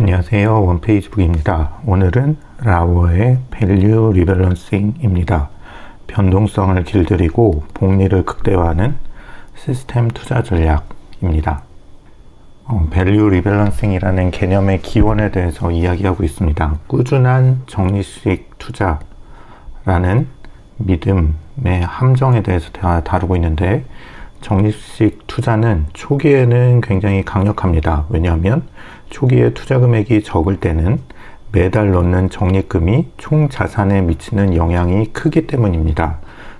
안녕하세요. 원페이지북입니다. 오늘은 라워의 밸류 리밸런싱입니다. 변동성을 길들이고 복리를 극대화하는 시스템 투자 전략입니다. 밸류 리밸런싱이라는 개념의 기원에 대해서 이야기하고 있습니다. 꾸준한 적립식 투자라는 믿음의 함정에 대해서 다루고 있는데, 적립식 투자는 초기에는 굉장히 강력합니다. 왜냐하면 초기에 투자 금액이 적을 때는 매달 넣는 적립금이 총 자산에 미치는 영향이 크기 때문입니다.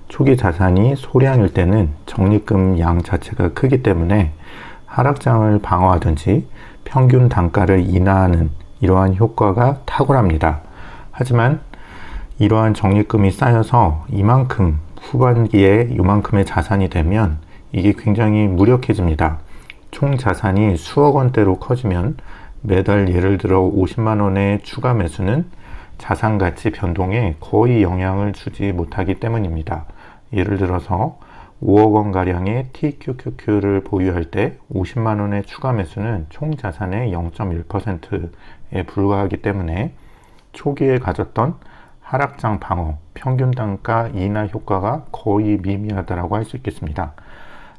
초기 자산이 소량일 때는 적립금 양 자체가 크기 때문에 하락장을 방어하든지 평균 단가를 인하하는 이러한 효과가 탁월합니다. 하지만 이러한 적립금이 쌓여서 이만큼 후반기에 이만큼의 자산이 되면 이게 굉장히 무력해집니다. 총 자산이 수억 원대로 커지면 매달 예를 들어 50만 원의 추가 매수는 자산 가치 변동에 거의 영향을 주지 못하기 때문입니다. 예를 들어서 5억 원 가량의 TQQQ를 보유할 때 50만 원의 추가 매수는 총 자산의 0.1%에 불과하기 때문에 초기에 가졌던 하락장 방어, 평균 단가 인하 효과가 거의 미미하다고 할 수 있겠습니다.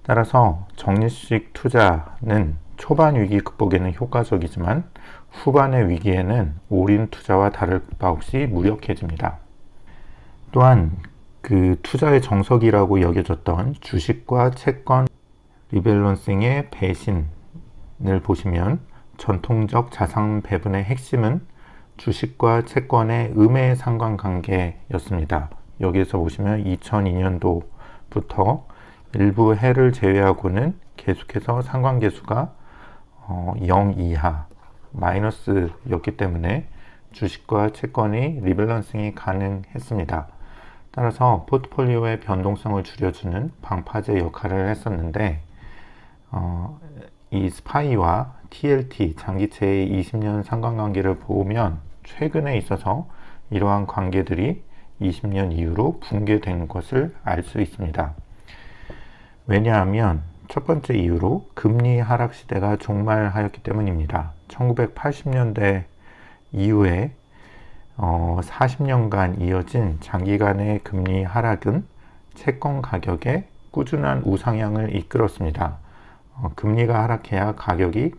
따라서 적립식 투자는 초반 위기 극복에는 효과적이지만 후반의 위기에는 올인 투자와 다를 바 없이 무력해집니다. 또한 그 투자의 정석이라고 여겨졌던 주식과 채권 리밸런싱의 배신을 보시면, 전통적 자산 배분의 핵심은 주식과 채권의 상관관계였습니다. 여기에서 보시면 2002년도부터 일부 해를 제외하고는 계속해서 상관계수가 0 이하, 마이너스였기 때문에 주식과 채권의 리밸런싱이 가능했습니다. 따라서 포트폴리오의 변동성을 줄여주는 방파제 역할을 했었는데, 이 스파이와 TLT, 장기채의 20년 상관관계를 보면 최근에 있어서 이러한 관계들이 20년 이후로 붕괴된 것을 알 수 있습니다. 왜냐하면 첫 번째 이유로 금리 하락 시대가 종말하였기 때문입니다. 1980년대 이후에 40년간 이어진 장기간의 금리 하락은 채권 가격에 꾸준한 우상향을 이끌었습니다. 금리가 하락해야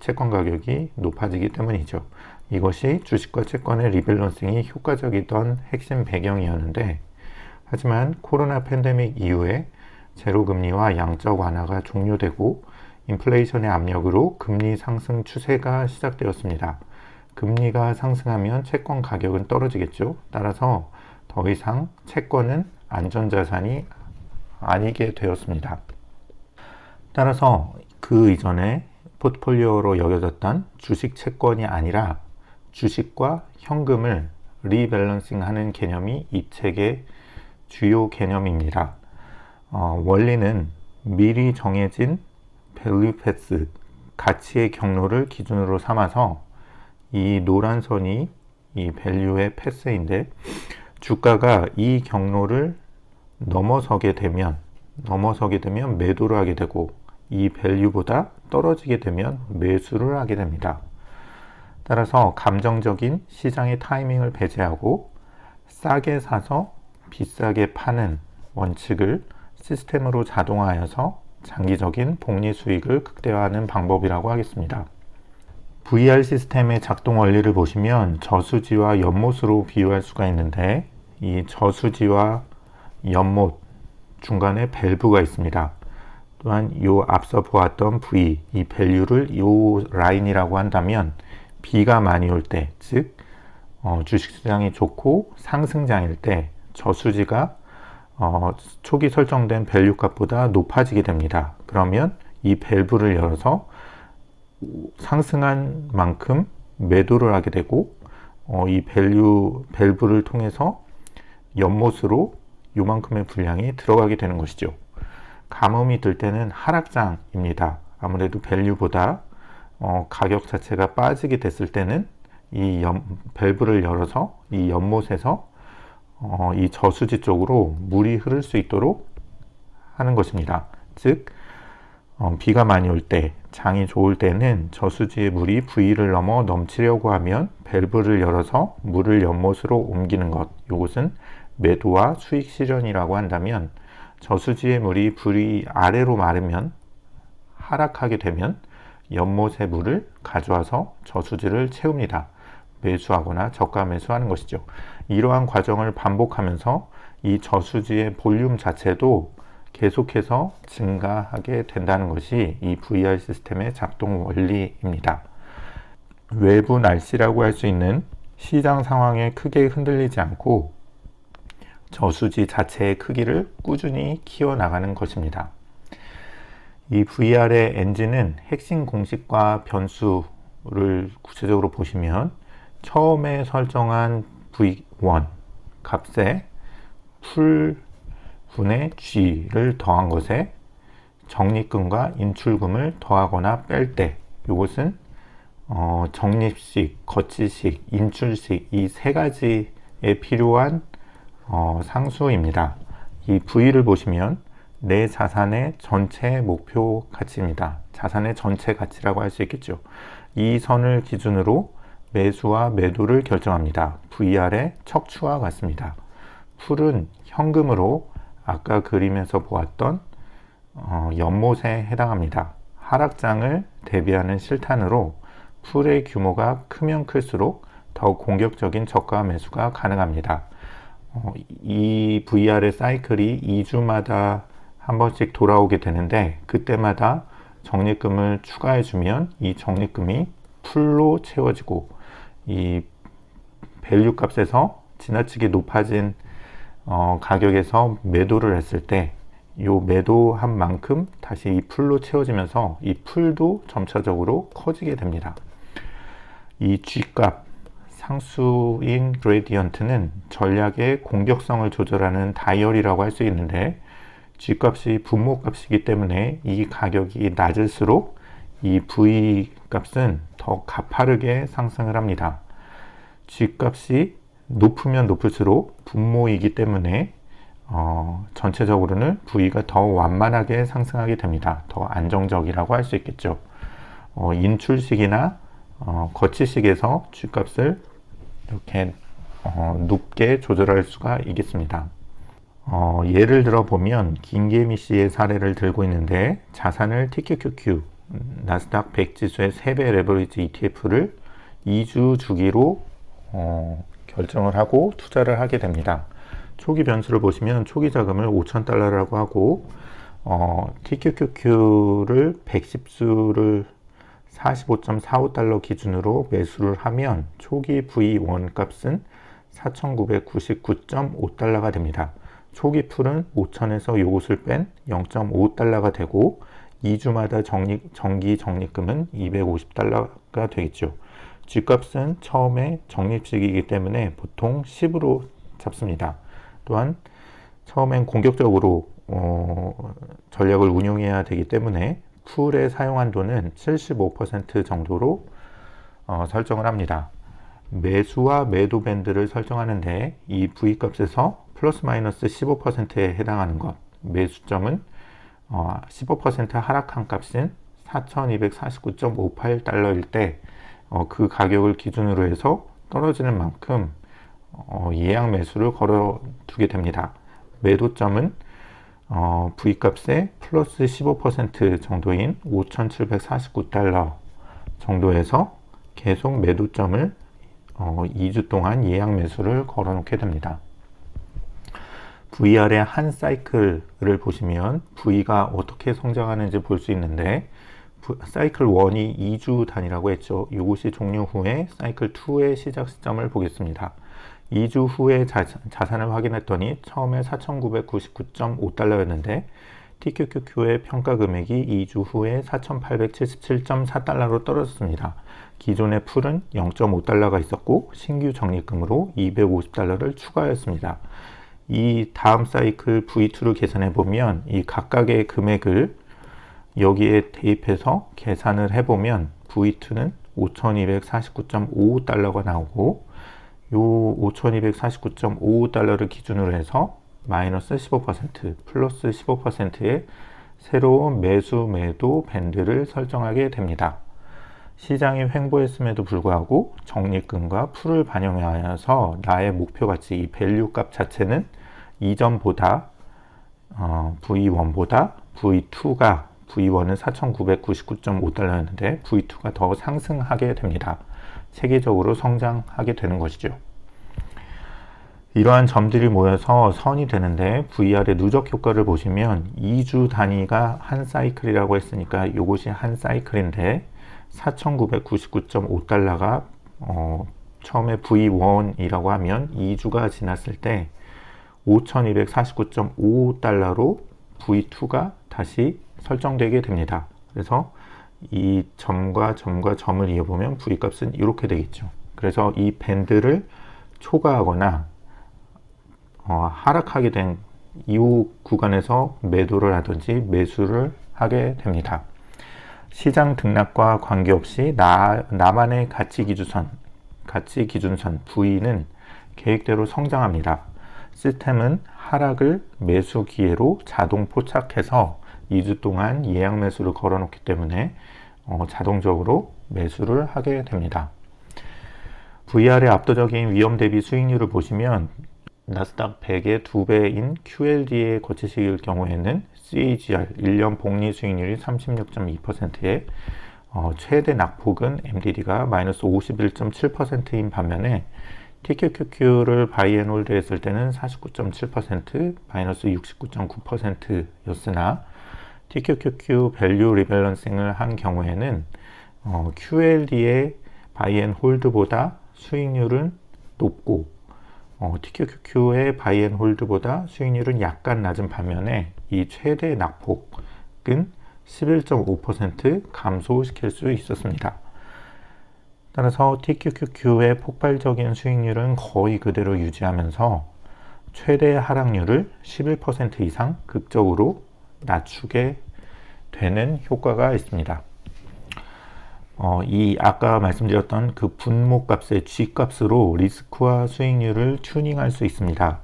채권 가격이 높아지기 때문이죠. 이것이 주식과 채권의 리밸런싱이 효과적이던 핵심 배경이었는데, 하지만 코로나 팬데믹 이후에 제로금리와 양적 완화가 종료되고 인플레이션의 압력으로 금리 상승 추세가 시작되었습니다. 금리가 상승하면 채권 가격은 떨어지겠죠. 따라서 더 이상 채권은 안전자산이 아니게 되었습니다. 따라서 그 이전에 포트폴리오로 여겨졌던 주식 채권이 아니라 주식과 현금을 리밸런싱하는 개념이 이 책의 주요 개념입니다. 원리는 미리 정해진 밸류 패스, 가치의 경로를 기준으로 삼아서 이 노란 선이 이 밸류의 패스인데, 주가가 이 경로를 넘어서게 되면 매도를 하게 되고, 이 밸류보다 떨어지게 되면 매수를 하게 됩니다. 따라서 감정적인 시장의 타이밍을 배제하고 싸게 사서 비싸게 파는 원칙을 시스템으로 자동화하여서 장기적인 복리 수익을 극대화하는 방법이라고 하겠습니다. VR 시스템의 작동 원리를 보시면 저수지와 연못으로 비유할 수가 있는데, 이 저수지와 연못 중간에 밸브가 있습니다. 또한 앞서 보았던 V, 이 밸류를 이 라인이라고 한다면, 비가 많이 올 때, 즉 주식시장이 좋고 상승장일 때 저수지가 초기 설정된 밸류 값보다 높아지게 됩니다. 그러면 이 밸브를 열어서 상승한 만큼 매도를 하게 되고, 이 밸브를 통해서 연못으로 요만큼의 분량이 들어가게 되는 것이죠. 가뭄이 들 때는 하락장입니다. 아무래도 밸류보다 가격 자체가 빠지게 됐을 때는 이 밸브를 열어서 이 연못에서 이 저수지 쪽으로 물이 흐를 수 있도록 하는 것입니다. 즉 비가 많이 올 때, 장이 좋을 때는 저수지의 물이 V를 넘어 넘치려고 하면 밸브를 열어서 물을 연못으로 옮기는 것, 이것은 매도와 수익 실현이라고 한다면, 저수지의 물이 V 아래로 마르면, 하락하게 되면 연못의 물을 가져와서 저수지를 채웁니다. 매수하거나 저가 매수하는 것이죠. 이러한 과정을 반복하면서 이 저수지의 볼륨 자체도 계속해서 증가하게 된다는 것이 이 VR 시스템의 작동 원리입니다. 외부 날씨라고 할 수 있는 시장 상황에 크게 흔들리지 않고 저수지 자체의 크기를 꾸준히 키워나가는 것입니다. 이 VR의 엔진은 핵심 공식과 변수를 구체적으로 보시면 처음에 설정한 V1 값에 풀분의 G를 더한 것에 적립금과 인출금을 더하거나 뺄 때, 이것은 적립식, 거치식, 인출식 이 세 가지에 필요한 상수입니다. 이 V를 보시면 내 자산의 전체 목표 가치입니다. 자산의 전체 가치라고 할 수 있겠죠. 이 선을 기준으로 매수와 매도를 결정합니다. VR의 척추와 같습니다. 풀은 현금으로 아까 그림에서 보았던 연못에 해당합니다. 하락장을 대비하는 실탄으로 풀의 규모가 크면 클수록 더 공격적인 저가 매수가 가능합니다. 이 VR의 사이클이 2주마다 한 번씩 돌아오게 되는데, 그때마다 적립금을 추가해주면 이 적립금이 풀로 채워지고, 이 밸류 값에서 지나치게 높아진 가격에서 매도를 했을 때 이 매도한 만큼 다시 이 풀로 채워지면서 이 풀도 점차적으로 커지게 됩니다. 이 G값, 상수인 그레디언트는 전략의 공격성을 조절하는 다이얼이라고 할 수 있는데, G값이 분모값이기 때문에 이 가격이 낮을수록 이 V값은 더 가파르게 상승을 합니다. G값이 높으면 높을수록 분모이기 때문에 전체적으로는 V가 더 완만하게 상승하게 됩니다. 더 안정적이라고 할 수 있겠죠. 인출식이나 거치식에서 G값을 이렇게 높게 조절할 수가 있겠습니다. 예를 들어 보면 김계미 씨의 사례를 들고 있는데, 자산을 TQQQ 나스닥 100 지수의 3배 레버리지 ETF를 2주 주기로 결정을 하고 투자를 하게 됩니다. 초기 변수를 보시면 초기 자금을 5,000달러라고 하고, TQQQ를 110수를 45.45달러 기준으로 매수를 하면 초기 V1 값은 4,999.5달러가 됩니다. 초기 풀은 5,000에서 요것을 뺀 0.5달러가 되고, 2주마다 정기 적립금은 250달러가 되겠죠. G값은 처음에 적립식이기 때문에 보통 10으로 잡습니다. 또한 처음엔 공격적으로 전략을 운용해야 되기 때문에 풀의 사용 한도는 75% 정도로 설정을 합니다. 매수와 매도 밴드를 설정하는데, 이 V값에서 플러스 마이너스 15%에 해당하는 것, 매수점은 15% 하락한 값인 4,249.58달러일 때 그 가격을 기준으로 해서 떨어지는 만큼 예약 매수를 걸어두게 됩니다. 매도점은 V값의 플러스 15% 정도인 5,749달러 정도에서 계속 매도점을 2주 동안 예약 매수를 걸어놓게 됩니다. VR의 한 사이클을 보시면 V가 어떻게 성장하는지 볼 수 있는데, 사이클 1이 2주 단위라고 했죠. 이것이 종료 후에 사이클 2의 시작 시점을 보겠습니다. 2주 후에 자산을 확인했더니 처음에 4,999.5달러였는데 TQQQ의 평가 금액이 2주 후에 4,877.4달러로 떨어졌습니다. 기존의 풀은 0.5달러가 있었고 신규 적립금으로 250달러를 추가하였습니다. 이 다음 사이클 V2를 계산해 보면 이 각각의 금액을 여기에 대입해서 계산을 해보면 V2는 5,249.55달러가 나오고, 요 5,249.55달러를 기준으로 해서 마이너스 15%, 플러스 15%의 새로운 매수 매도 밴드를 설정하게 됩니다. 시장이 횡보했음에도 불구하고 적립금과 풀을 반영하여서 나의 목표 가치 이 밸류 값 자체는 이전보다 V1보다 V2가 V1은 4,999.5달러였는데 V2가 더 상승하게 됩니다. 체계적으로 성장하게 되는 것이죠. 이러한 점들이 모여서 선이 되는데 VR의 누적 효과를 보시면 2주 단위가 한 사이클이라고 했으니까 이것이 한 사이클인데 4,999.5달러가 처음에 V1이라고 하면 2주가 지났을 때 5,249.5달러로 V2가 다시 설정되게 됩니다. 그래서 이 점과 점과 점을 이어보면 V값은 이렇게 되겠죠. 그래서 이 밴드를 초과하거나 하락하게 된 이후 구간에서 매도를 하든지 매수를 하게 됩니다. 시장 등락과 관계없이 나만의 가치 기준선 V는 계획대로 성장합니다. 시스템은 하락을 매수 기회로 자동 포착해서 2주 동안 예약 매수를 걸어놓기 때문에 자동적으로 매수를 하게 됩니다. VR의 압도적인 위험 대비 수익률을 보시면 나스닥 100의 2배인 QLD의 거치식일 경우에는 CAGR 1년 복리 수익률이 36.2%에 최대 낙폭은 MDD가 마이너스 51.7%인 반면에 TQQQ를 바이앤홀드 했을 때는 49.7% 마이너스 69.9%였으나 TQQQ 밸류 리밸런싱을 한 경우에는 QLD의 바이앤홀드보다 수익률은 높고 TQQQ의 바이앤홀드보다 수익률은 약간 낮은 반면에 이 최대 낙폭은 11.5% 감소시킬 수 있었습니다. 따라서 TQQQ의 폭발적인 수익률은 거의 그대로 유지하면서 최대 하락률을 11% 이상 극적으로 낮추게 되는 효과가 있습니다. 이 아까 말씀드렸던 그 분모값의 G값으로 리스크와 수익률을 튜닝할 수 있습니다.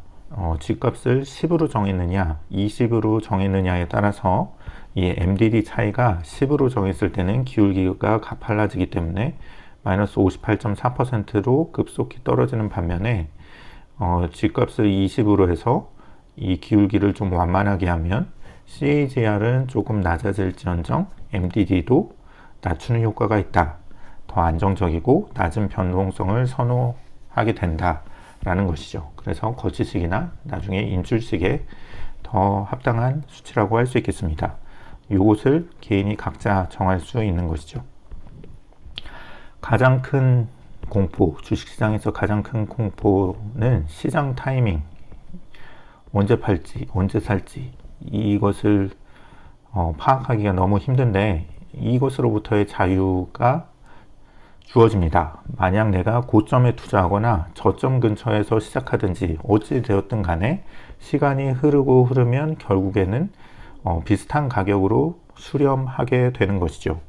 G값을 10으로 정했느냐 20으로 정했느냐에 따라서 이 MDD 차이가 10으로 정했을 때는 기울기가 가팔라지기 때문에 마이너스 58.4%로 급속히 떨어지는 반면에 G값을 20으로 해서 이 기울기를 좀 완만하게 하면 CAGR은 조금 낮아질지언정 MDD도 낮추는 효과가 있다. 더 안정적이고 낮은 변동성을 선호하게 된다 라는 것이죠. 그래서 거치식이나 나중에 인출식에 더 합당한 수치라고 할 수 있겠습니다. 이것을 개인이 각자 정할 수 있는 것이죠. 가장 큰 공포, 주식시장에서 가장 큰 공포는 시장 타이밍, 언제 팔지, 언제 살지 이것을 파악하기가 너무 힘든데 이것으로부터의 자유가 주어집니다. 만약 내가 고점에 투자하거나 저점 근처에서 시작하든지 어찌 되었든 간에 시간이 흐르면 결국에는 비슷한 가격으로 수렴하게 되는 것이죠.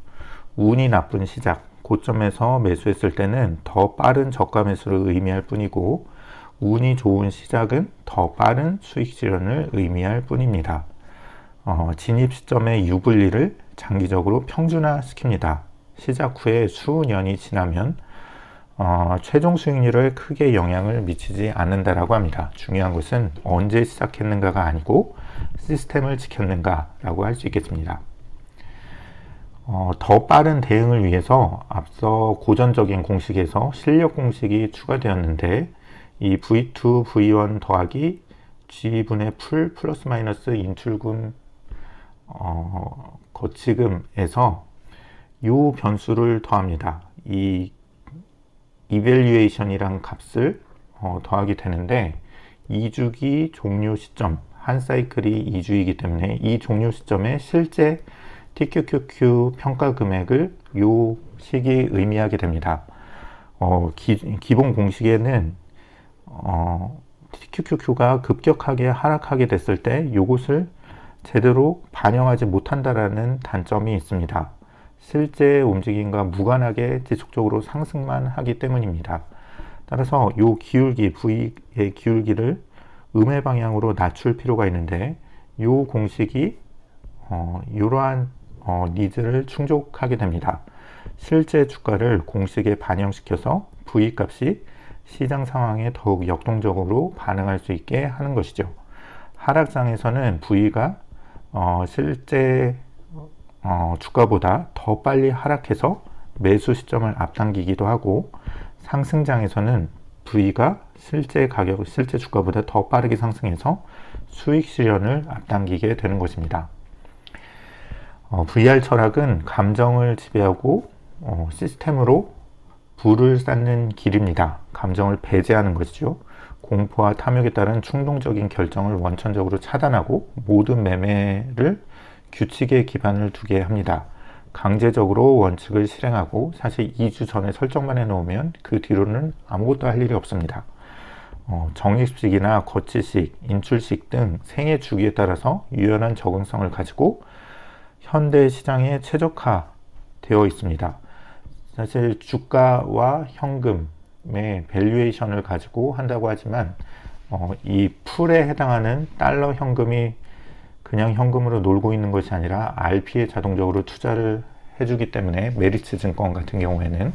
운이 나쁜 시작, 고점에서 매수했을 때는 더 빠른 저가 매수를 의미할 뿐이고 운이 좋은 시작은 더 빠른 수익 실현을 의미할 뿐입니다. 진입 시점의 유불리를 장기적으로 평준화시킵니다. 시작 후에 수년이 지나면 최종 수익률에 크게 영향을 미치지 않는다라고 합니다. 중요한 것은 언제 시작했는가가 아니고 시스템을 지켰는가라고 할 수 있겠습니다. 더 빠른 대응을 위해서 앞서 고전적인 공식에서 실력 공식이 추가되었는데 이 V2, V1 더하기 G분의 풀 플러스 마이너스 인출금 거치금에서 이 변수를 더합니다. 이 evaluation이란 값을 더하게 되는데 2주기 종료 시점, 한 사이클이 2주이기 때문에 이 종료 시점에 실제 TQQQ 평가 금액을 이 식이 의미하게 됩니다. 기본 공식에는 TQQQ가 급격하게 하락하게 됐을 때 이것을 제대로 반영하지 못한다라는 단점이 있습니다. 실제 움직임과 무관하게 지속적으로 상승만 하기 때문입니다. 따라서 이 기울기, V의 기울기를 음의 방향으로 낮출 필요가 있는데 이 공식이 이러한 니즈를 충족하게 됩니다. 실제 주가를 공식에 반영시켜서 V 값이 시장 상황에 더욱 역동적으로 반응할 수 있게 하는 것이죠. 하락장에서는 V가 실제 주가보다 더 빨리 하락해서 매수 시점을 앞당기기도 하고, 상승장에서는 V가 실제 주가보다 더 빠르게 상승해서 수익 실현을 앞당기게 되는 것입니다. VR 철학은 감정을 지배하고 시스템으로 부를 쌓는 길입니다. 감정을 배제하는 것이죠. 공포와 탐욕에 따른 충동적인 결정을 원천적으로 차단하고 모든 매매를 규칙에 기반을 두게 합니다. 강제적으로 원칙을 실행하고 사실 2주 전에 설정만 해놓으면 그 뒤로는 아무것도 할 일이 없습니다. 적립식이나 거치식, 인출식 등 생애 주기에 따라서 유연한 적응성을 가지고 현대 시장에 최적화되어 있습니다. 사실 주가와 현금의 밸류에이션을 가지고 한다고 하지만 이 풀에 해당하는 달러 현금이 그냥 현금으로 놀고 있는 것이 아니라 RP에 자동적으로 투자를 해주기 때문에, 메리츠 증권 같은 경우에는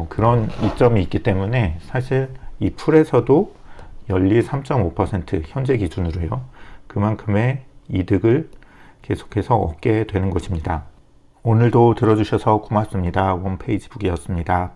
그런 이점이 있기 때문에 사실 이 풀에서도 연리 3.5% 현재 기준으로요, 그만큼의 이득을 계속해서 얻게 되는 것입니다. 오늘도 들어주셔서 고맙습니다. 원페이지 북이었습니다.